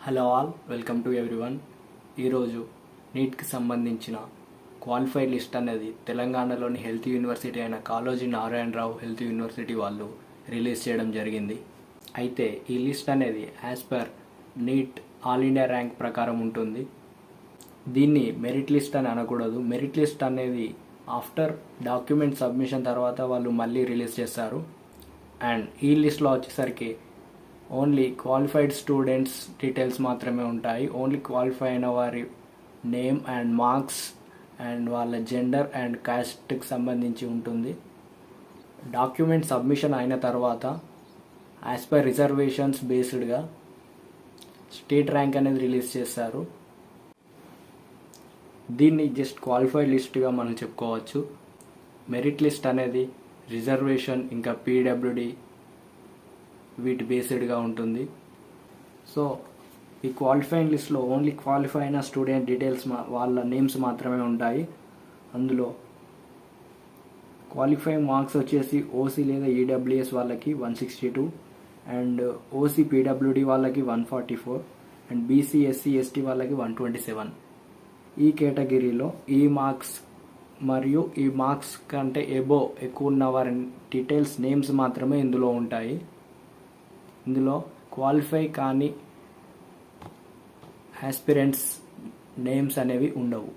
Hello all, welcome to everyone. ఈరోజు నీట్కి సంబంధించిన qualified list అనేది తెలంగాణలోని హెల్త్ యూనివర్సిటీ అయిన కాళోజీ నారాయణరావు హెల్త్ యూనివర్సిటీ వాళ్ళు రిలీజ్ చేయడం జరిగింది. అయితే ఈ లిస్ట్ అనేది as per NEET all India rank ప్రకారం ఉంటుంది. దీన్ని మెరిట్ లిస్ట్ అని అనకూడదు. మెరిట్ లిస్ట్ అనేది ఆఫ్టర్ డాక్యుమెంట్ సబ్మిషన్ తర్వాత వాళ్ళు మళ్ళీ రిలీజ్ చేస్తారు. అండ్ ఈ లిస్ట్లో వచ్చేసరికి ఓన్లీ క్వాలిఫైడ్ స్టూడెంట్స్ డీటెయిల్స్ మాత్రమే ఉంటాయి. ఓన్లీ క్వాలిఫై అయిన వారి నేమ్ అండ్ మార్క్స్ అండ్ వాళ్ళ జెండర్ అండ్ కాస్ట్కి సంబంధించి ఉంటుంది. డాక్యుమెంట్ సబ్మిషన్ అయిన తర్వాత యాజ్ పర్ రిజర్వేషన్స్ బేస్డ్గా స్టేట్ ర్యాంక్ అనేది రిలీజ్ చేస్తారు. దీన్ని జస్ట్ క్వాలిఫైడ్ లిస్ట్గా మనం చెప్పుకోవచ్చు. మెరిట్ లిస్ట్ అనేది రిజర్వేషన్ ఇంకా పీడబ్ల్యూడి వీటి బేస్డ్గా ఉంటుంది. సో ఈ క్వాలిఫైయింగ్ లిస్ట్లో ఓన్లీ క్వాలిఫై అయిన స్టూడెంట్ డీటెయిల్స్ వాళ్ళ నేమ్స్ మాత్రమే ఉంటాయి. అందులో క్వాలిఫైయింగ్ మార్క్స్ వచ్చేసి ఓసీ లేదా ఈడబ్ల్యూఎస్ వాళ్ళకి 162 అండ్ ఓసీ పీడబ్ల్యూడి వాళ్ళకి 144 అండ్ బీసీ ఎస్సీ ఎస్టీ వాళ్ళకి 127. ఈ కేటగిరీలో ఈ మార్క్స్ మరియు ఈ మార్క్స్ కంటే ఎక్కువ ఉన్న వారి డీటెయిల్స్ నేమ్స్ మాత్రమే ఇందులో ఉంటాయి. ఇందులో క్వాలిఫై కానీ ఆస్పిరెంట్స్ నేమ్స్ అనేవి ఉండవు.